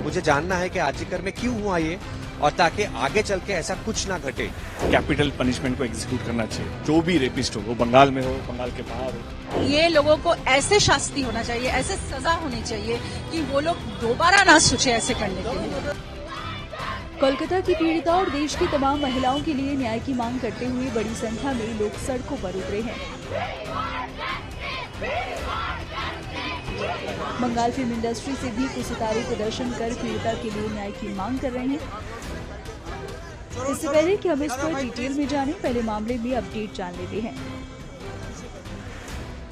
मुझे जानना है कि आर्जिकर में क्यों हुआ ये, और ताकि आगे चल के ऐसा कुछ ना घटे। कैपिटल पनिशमेंट को एग्जीक्यूट करना चाहिए। जो भी रेपिस्ट हो, वो बंगाल में हो, बंगाल के बाहर हो। ये लोगों को ऐसे शास्ति होना चाहिए, ऐसे सजा होनी चाहिए कि वो लोग दोबारा ना सोचे ऐसे करने के लिए। कोलकाता की पीड़िता और देश की तमाम महिलाओं के लिए न्याय की मांग करते हुए बड़ी संख्या में लोग सड़कों पर उतरे हैं। बंगाल फिल्म इंडस्ट्री से भी कुछ सितारे प्रदर्शन कर पीड़िता के लिए न्याय की मांग कर रहे हैं। इससे पहले कि हम इस पर डिटेल में जानें, पहले मामले में अपडेट जान लेते हैं।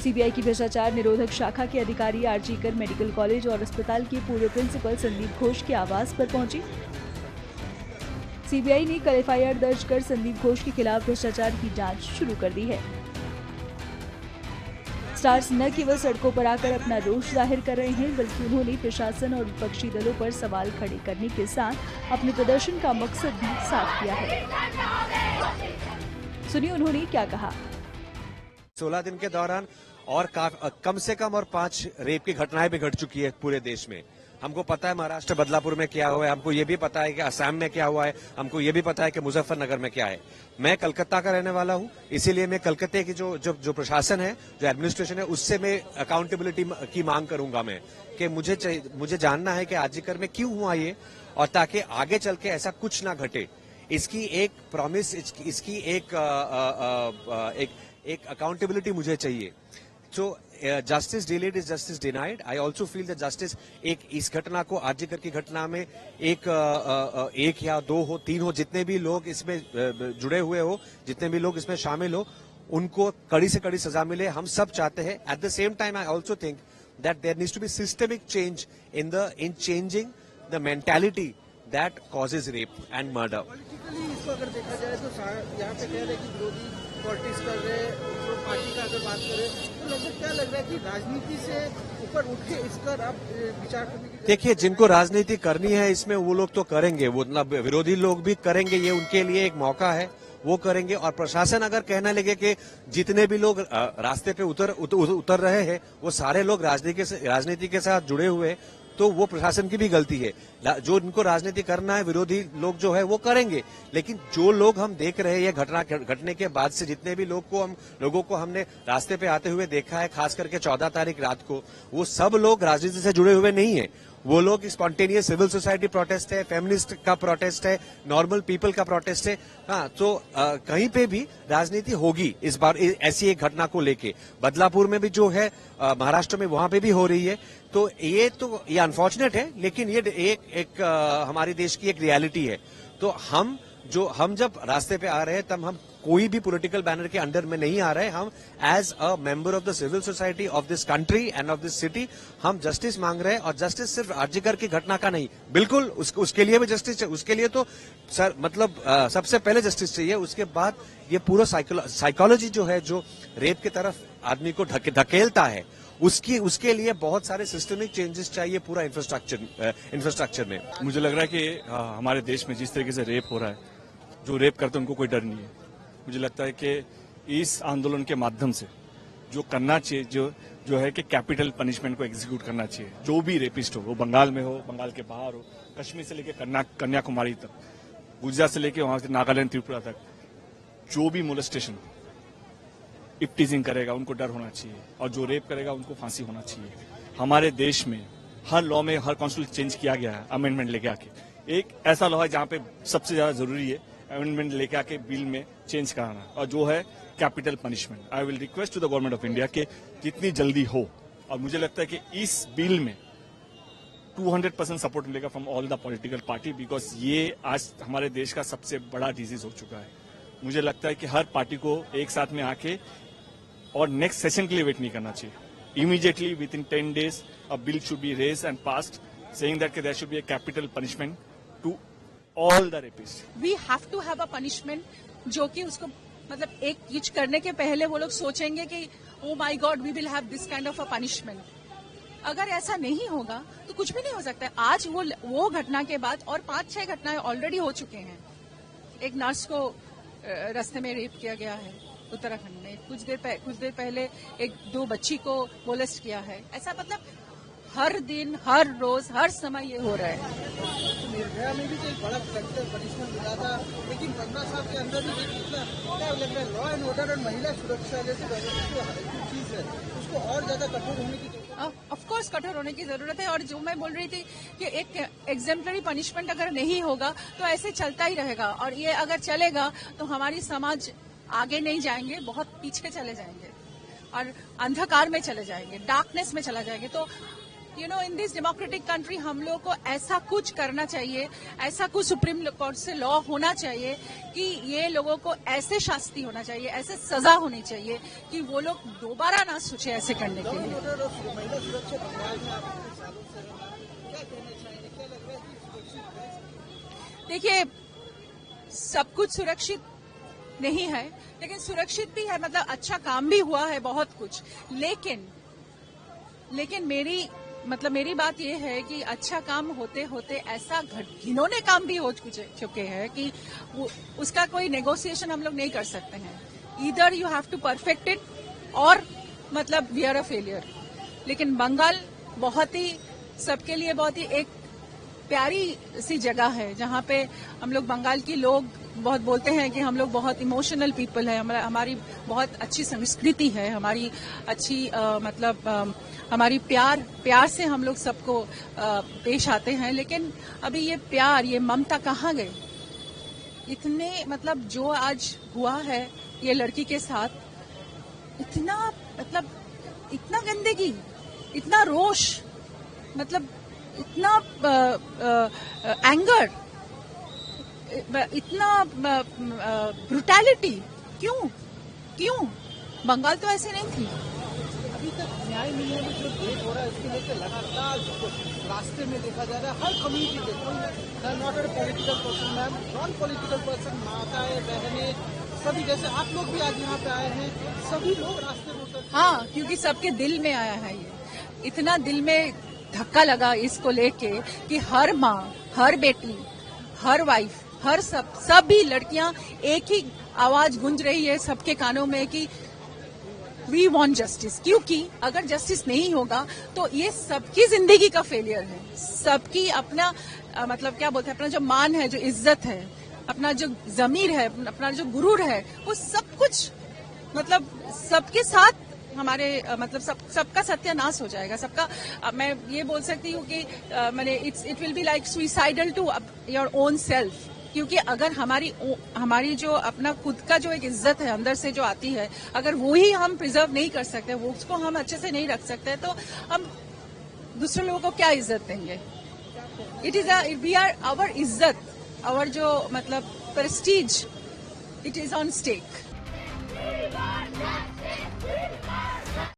सीबीआई की भ्रष्टाचार निरोधक शाखा के अधिकारी आर्जिकर मेडिकल कॉलेज और अस्पताल के पूर्व प्रिंसिपल संदीप घोष के आवास पर पहुंचे। सीबीआई ने कल एफआईआर दर्ज कर संदीप घोष के खिलाफ भ्रष्टाचार की जांच शुरू कर दी है। स्टार्स न केवल सड़कों पर आकर अपना रोष जाहिर कर रहे हैं, बल्कि उन्होंने प्रशासन और विपक्षी दलों पर सवाल खड़े करने के साथ अपने प्रदर्शन का मकसद भी साफ किया है। सुनिए उन्होंने क्या कहा। 16 दिन के दौरान और कम से कम और 5 रेप की घटनाएं भी घट चुकी है पूरे देश में। हमको पता है महाराष्ट्र बदलापुर में क्या हुआ है, हमको ये भी पता है कि असम में क्या हुआ है, हमको ये भी पता है कि मुजफ्फरनगर में क्या है। मैं कलकत्ता का रहने वाला हूँ, इसीलिए मैं कलकत्ते की जो प्रशासन है, जो एडमिनिस्ट्रेशन है, उससे मैं अकाउंटेबिलिटी की मांग करूंगा मैं कि मुझे जानना है कि आर्जिकर में क्यों हुआ ये, और ताकि आगे चल के ऐसा कुछ ना घटे। इसकी एक प्रॉमिस, इसकी एक अकाउंटेबिलिटी मुझे चाहिए। So justice delayed is justice denied. I also feel that justice इस घटना को, आर्जिकर की घटना में एक या 2 हो, 3 हो, जितने भी लोग इसमें जुड़े हुए हो, जितने भी लोग इसमें शामिल हो, उनको कड़ी से कड़ी सजा मिले, हम सब चाहते हैं। At the same time, I also think that there needs to be systemic change in changing the mentality that causes rape and murder. Politically इसको अगर देखा जाए तो यहाँ पे कह रहे कि विरोधी पॉलिटिक्स कर रहे हैं, जो पार्टी का अगर बात करें तो लगभग क्या लग रहा है कि राजनीति से ऊपर उठ के इस पर आप विचार करने की। देखिए, जिनको राजनीति करनी है इसमें, वो लोग तो करेंगे, वो मतलब विरोधी लोग भी करेंगे, ये उनके लिए एक मौका है, वो करेंगे। और प्रशासन अगर कहने लगे कि जितने भी लोग रास्ते पे उतर रहे हैं वो सारे लोग राजनीति के साथ जुड़े हुए, तो वो प्रशासन की भी गलती है। जो इनको राजनीति करना है, विरोधी लोग जो है वो करेंगे, लेकिन जो लोग हम देख रहे हैं ये घटना घटने के बाद से, जितने भी लोगों को हमने रास्ते पे आते हुए देखा है, खास करके 14 तारीख रात को, वो सब लोग राजनीति से जुड़े हुए नहीं है। वो लोग स्पॉन्टेनियस सिविल सोसाइटी प्रोटेस्ट है, फेमिनिस्ट का प्रोटेस्ट है, नॉर्मल पीपल का प्रोटेस्ट है। हाँ, तो कहीं पे भी राजनीति होगी इस बार ऐसी एक घटना को लेके। बदलापुर में भी जो है, महाराष्ट्र में, वहां पे भी हो रही है। तो ये अनफॉर्चुनेट है, लेकिन ये एक हमारे देश की एक रियलिटी है। तो हम जब रास्ते पे आ रहे हैं, तब हम कोई भी पॉलिटिकल बैनर के अंडर में नहीं आ रहे। हम as a member of the civil society of this country and of this city हम जस्टिस मांग रहे हैं। और जस्टिस सिर्फ आर्जिकर की घटना का नहीं, बिल्कुल उसके लिए भी जस्टिस चाहिए। उसके लिए तो सर मतलब सबसे पहले जस्टिस चाहिए, उसके बाद ये पूरा साइकोलॉजी जो है, जो रेप की तरफ आदमी को धकेलता है, उसके लिए बहुत सारे सिस्टमिक चेंजेस चाहिए पूरा इंफ्रास्ट्रक्चर में। मुझे लग रहा है कि हमारे देश में जिस तरीके से रेप हो रहा है, जो रेप करते हैं उनको कोई डर नहीं है। मुझे लगता है कि इस आंदोलन के माध्यम से जो करना चाहिए, जो है कि कैपिटल पनिशमेंट को एग्जीक्यूट करना चाहिए। जो भी रेपिस्ट हो, वो बंगाल में हो, बंगाल के बाहर हो, कश्मीर से लेकर कन्याकुमारी तक, गुजरात से लेकर वहां से नागालैंड, त्रिपुरा तक, जो भी मोलेस्टेशन, इप्टीजिंग करेगा उनको डर होना चाहिए, और जो रेप करेगा उनको फांसी होना चाहिए। हमारे देश में हर लॉ में, हर कॉन्स्टिट्यूशन चेंज किया गया है अमेंडमेंट लेके आके। एक ऐसा लॉ है जहां पे सबसे ज्यादा जरूरी है अमेंडमेंट लेके आके बिल में चेंज कराना, और जो है capital punishment. I will request to the government of India कि जितनी जल्दी हो, और मुझे लगता है कि इस बिल में 200% सपोर्ट मिलेगा from all the political party, because ये आज हमारे देश का सबसे बड़ा डिजीज हो चुका है। मुझे लगता है कि हर पार्टी को एक साथ में आके और नेक्स्ट सेशन के लिए वेट नहीं करना चाहिए। Immediately with in 10 days a bill should be raised and passed saying that there should be a capital punishment to all the rapists. We have to have a punishment जो कि उसको मतलब एक कुछ करने के पहले वो लोग सोचेंगे कि oh my God, we will have this kind of a punishment. अगर ऐसा नहीं होगा तो कुछ भी नहीं हो सकता है। आज वो घटना के बाद और 5-6 घटनाएं ऑलरेडी हो चुके हैं। एक नर्स को रास्ते में रेप किया गया है उत्तराखंड में, कुछ देर पहले 2 बच्ची को मोलेस्ट किया है। ऐसा मतलब हर दिन, हर रोज, हर समय ये हो रहा है। निर्भया में भी तो एक बड़ा फैक्टर पनिशमेंट मिला था, लेकिन 15 साल के अंदर भी इतना क्या लग रहा है, लॉ एंड ऑर्डर और महिला सुरक्षा जैसी जो चीज है उसको और ज्यादा कठोर होने की ऑफ कोर्स कठोर होने की जरूरत है। और जो मैं बोल रही थी कि एक एग्जेम्पलरी पनिशमेंट अगर नहीं होगा तो ऐसे चलता ही रहेगा, और ये अगर चलेगा तो हमारी समाज आगे नहीं जाएंगे, बहुत पीछे चले जाएंगे और अंधकार में चले जाएंगे, डार्कनेस में चला जाएंगे। तो इन दिस डेमोक्रेटिक कंट्री हम लोग को ऐसा कुछ करना चाहिए, ऐसा कुछ सुप्रीम कोर्ट से लॉ होना चाहिए कि ये लोगों को ऐसे शास्ति होना चाहिए, ऐसे सजा होनी चाहिए कि वो लोग दोबारा ना सोचे ऐसे करने के लिए। महिला सुरक्षा बंगाल में आप इतने सालों से क्या कहना चाहेंगे, क्या लग रहा है कि सुरक्षित है? देखिए, सब कुछ सुरक्षित नहीं है, लेकिन सुरक्षित भी है, मतलब अच्छा काम भी हुआ है बहुत कुछ। लेकिन मेरी बात यह है कि अच्छा काम होते होते ऐसा घिनौने काम भी हो चुके हैं कि उसका कोई नेगोशिएशन हम लोग नहीं कर सकते हैं। Either you have to perfect it और मतलब वी आर अ फेलियर। लेकिन बंगाल बहुत ही सबके लिए बहुत ही एक प्यारी सी जगह है, जहाँ पे हम लोग बंगाल की लोग बहुत बोलते हैं कि हम लोग बहुत इमोशनल पीपल है, हमारी बहुत अच्छी संस्कृति है, हमारी अच्छी हमारी प्यार से हम लोग सबको पेश आते हैं। लेकिन अभी ये प्यार, ये ममता कहाँ गए? इतने जो आज हुआ है ये लड़की के साथ, इतना गंदगी, इतना रोष, इतना एंगर, इतना ब्रुटैलिटी, क्यों? बंगाल तो ऐसे नहीं थी। अभी तक न्याय मिलने में जो देर हो रहा है उसके लेकर लगातार रास्ते में देखा जा रहा है, हर कम्युनिटी के कोई not a political person, ma'am non political person, माताएं, बहनें, सभी, जैसे आप लोग भी आज यहाँ पे आए हैं, सभी लोग रास्ते में उतर। हाँ, क्योंकि सबके दिल में आया है ये, इतना दिल में धक्का लगा इसको लेके कि हर माँ, हर बेटी, हर वाइफ, हर सभी लड़कियां एक ही आवाज गूंज रही है सबके कानों में कि वी वांट जस्टिस। क्योंकि अगर जस्टिस नहीं होगा तो ये सबकी जिंदगी का फेलियर है, सबकी अपना क्या बोलते हैं, अपना जो मान है, जो इज्जत है, अपना जो जमीर है, अपना जो गुरूर है, वो सब कुछ सबके साथ हमारे सबका सत्यानाश हो जाएगा। सबका मैं ये बोल सकती हूँ कि it will be like suicidal to your own self. क्योंकि अगर हमारी जो अपना खुद का जो एक इज्जत है अंदर से जो आती है, अगर वो ही हम प्रिजर्व नहीं कर सकते, वो उसको हम अच्छे से नहीं रख सकते, तो हम दूसरे लोगों को क्या इज्जत देंगे? वी आर आवर इज्जत, आवर जो prestige, it is on stake.